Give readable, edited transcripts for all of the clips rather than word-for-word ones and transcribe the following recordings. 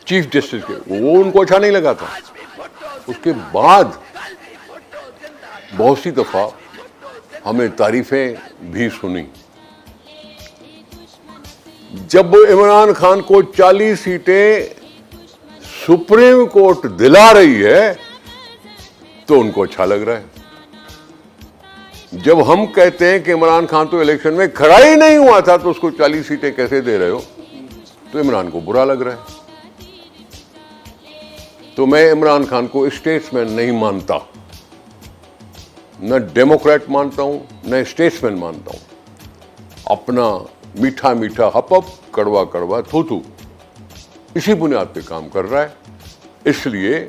Chief justice के, वो उनको अच्छा नहीं लगा था। उसके बाद बहुत सी दफा हमें तारीफें भी सुनी। जब इमरान खान को 40 सीटें सुप्रीम कोर्ट दिला रही है तो उनको अच्छा लग रहा है। जब हम कहते हैं कि इमरान खान तो इलेक्शन में खड़ा ही नहीं हुआ था तो उसको 40 सीटें कैसे दे रहे हो, तो इमरान को बुरा लग रहा है। तो मैं इमरान खान को स्टेट्समैन नहीं मानता, न डेमोक्रेट मानता हूं न स्टेट्समैन मानता हूं। अपना मीठा मीठा हपअप, कड़वा कड़वा थूथू, इसी बुनियाद पे काम कर रहा है। इसलिए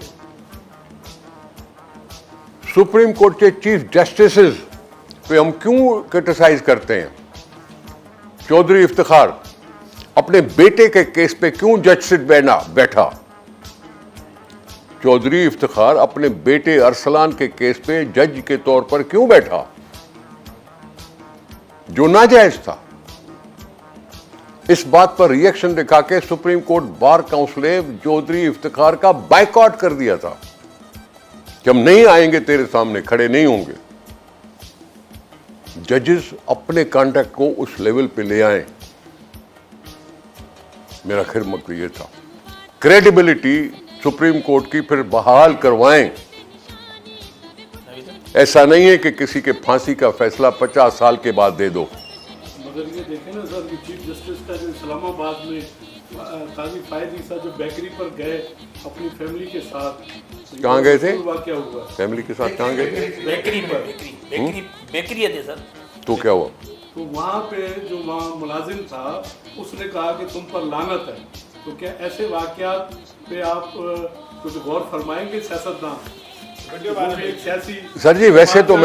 सुप्रीम कोर्ट के चीफ जस्टिस पे हम क्यों क्रिटिसाइज करते हैं? चौधरी इफ्तिखार अपने बेटे के केस पे क्यों जज से बैठा? चौधरी इफ्तिखार अपने बेटे अरसलान के केस पे जज के तौर पर क्यों बैठा, जो नाजायज था? इस बात पर रिएक्शन दिखा के सुप्रीम कोर्ट बार काउंसिल ने चौधरी इफ्तिखार का बायकॉट कर दिया था कि हम नहीं आएंगे, तेरे सामने खड़े नहीं होंगे। जजेस अपने कॉन्डक्ट को उस लेवल पे ले आए, मेरा खैर मकसद ये था। क्रेडिबिलिटी सुप्रीम कोर्ट की फिर बहाल करवाएं। ऐसा नहीं है कि किसी के फांसी का फैसला 50 साल के बाद दे दो। मगर ये देखें ना सर कि चीफ जस्टिस का जो इस्लामाबाद में काजी फायद ईसा जो बेकरी पर गए अपनी फैमिली के साथ, कहाँ गए थे? वाकया हुआ फैमिली के साथ कहाँ गए थे? बेकरी पर। बेकरी है सर। तो क्या हुआ? तो वहाँ पे जो वहाँ मुलाजिम था उसने कहा कि तुम पर लानत है। तो क्या ऐसे वाकयात पे आप कुछ गौर फरमाएंगे सियासतदान? सर जी वैसे तो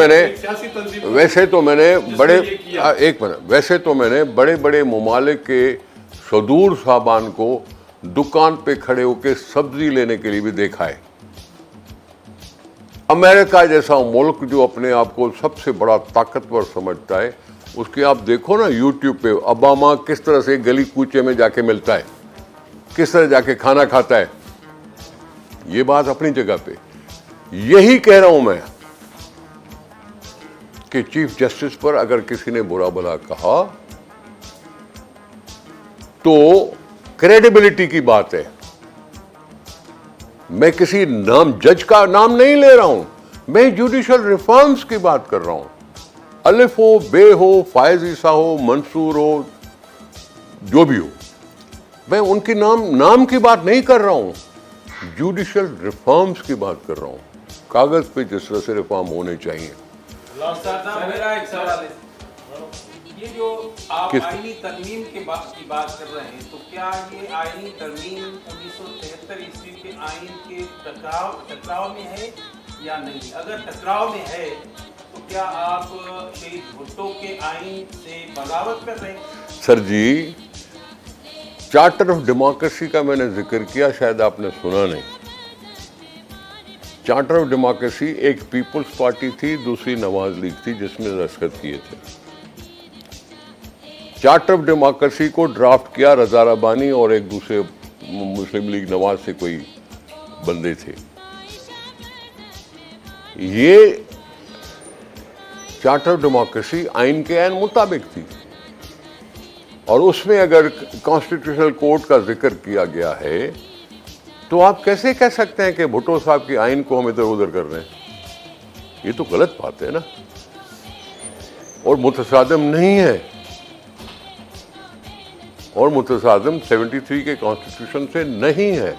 मैंने बड़े बड़े ममालिक के सदूर साहबान को दुकान पे खड़े होकर सब्जी लेने के लिए भी देखा है। अमेरिका जैसा मुल्क जो अपने आप को सबसे बड़ा ताकतवर समझता है, उसके आप देखो ना यूट्यूब पे ओबामा किस तरह से गली कूचे में जाके मिलता है, किस तरह जाके खाना खाता है। ये बात अपनी जगह पे। यही कह रहा हूं मैं कि चीफ जस्टिस पर अगर किसी ने बुरा भला कहा तो क्रेडिबिलिटी की बात है। मैं किसी जज का नाम नहीं ले रहा हूं, मैं जुडिशियल रिफॉर्म्स की बात कर रहा हूं। अलिफ हो, बे हो, फायज ईसा हो, मंसूर हो, जो भी हो, मैं उनकी नाम की बात नहीं कर रहा हूं, जुडिशियल रिफॉर्म्स की बात कर रहा हूं। कागज पे जिस तरह से रिफॉर्म होने चाहिए। मेरा एक सवाल है, ये जो आप आईनी तरमीम की बात कर रहे हैं, तो क्या ये आईनी तरमीम 1973 ईस्वी के आईन के टकराव में है या नहीं? अगर टकराव में है तो क्या आप शहीद भुट्टो के आईन से बगावत कर रहे हैं? Sir ji, charter of democracy का मैंने जिक्र किया, शायद आपने सुना नहीं। चार्टर ऑफ डेमोक्रेसी एक पीपल्स पार्टी थी, दूसरी नवाज लीग थी जिसमें दस्तखत किए थे। चार्टर ऑफ डेमोक्रेसी को ड्राफ्ट किया रजा रब्बानी और एक दूसरे मुस्लिम लीग नवाज से कोई बंदे थे। ये चार्टर ऑफ डेमोक्रेसी आइन के आइन मुताबिक थी और उसमें अगर कॉन्स्टिट्यूशनल कोर्ट का जिक्र किया गया है तो आप कैसे कह सकते हैं कि भुट्टो साहब की आइन को हम इधर उधर कर रहे हैं? ये तो गलत बात है ना, और मुतसादिम नहीं है, और मुतसादिम 73 के कॉन्स्टिट्यूशन से नहीं है।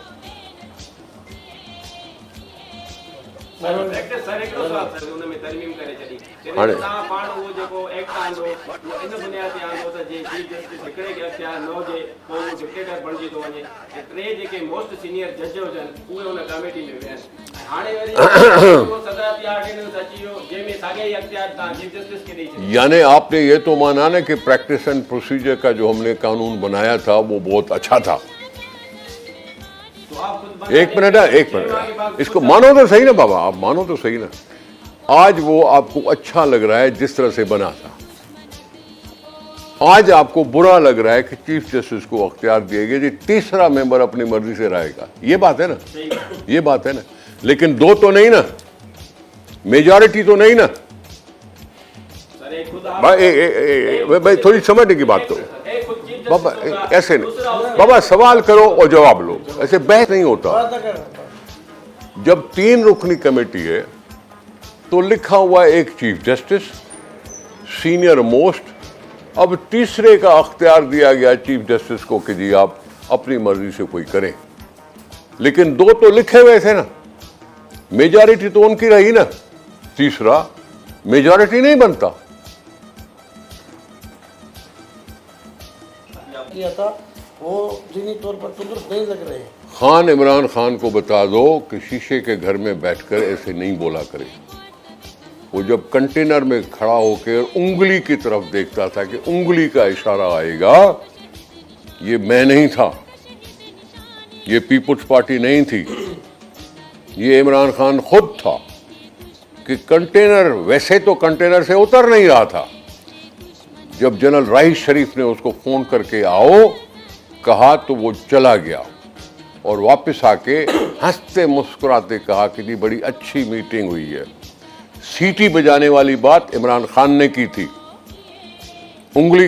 यानी आपने ये तो माना ना कि प्रैक्टिस एंड प्रोसीजर का जो हमने कानून बनाया था वो बहुत अच्छा था। एक मिनट, इसको मानो तो सही ना बाबा, आप मानो तो सही ना। आज वो आपको अच्छा लग रहा है जिस तरह से बना था, आज आपको बुरा लग रहा है कि चीफ जस्टिस को अख्तियार दिए गए, तीसरा मेंबर अपनी मर्जी से रहेगा। ये बात है ना, ये बात है ना। लेकिन दो तो नहीं ना, मेजॉरिटी तो नहीं ना भाई, थोड़ी समझने की बात करो बाबा, ऐसे नहीं बाबा, सवाल करो और जवाब लो, ऐसे बहस नहीं होता। जब 3 रुकनी कमेटी है तो लिखा हुआ एक चीफ जस्टिस सीनियर मोस्ट, अब तीसरे का अख्तियार दिया गया चीफ जस्टिस को कि जी आप अपनी मर्जी से कोई करें। लेकिन 2 तो लिखे हुए थे ना, मेजॉरिटी तो उनकी रही ना, तीसरा मेजॉरिटी नहीं बनता। किया था वो जिन्हीं तौर पर तंदुरुस्त नहीं लग रहे। खान इमरान खान को बता दो कि शीशे के घर में बैठकर ऐसे नहीं बोला करे। वो जब कंटेनर में खड़ा होकर उंगली की तरफ देखता था कि उंगली का इशारा आएगा, ये मैं नहीं था, ये पीपुल्स पार्टी नहीं थी, ये इमरान खान खुद था कि कंटेनर, वैसे तो कंटेनर से उतर नहीं रहा था। जब जनरल राइस शरीफ ने उसको फोन करके आओ कहा तो वो चला गया और वापस आके हंसते मुस्कुराते कहा कि जी बड़ी अच्छी मीटिंग हुई है। सीटी बजाने वाली बात इमरान खान ने की थी, उंगली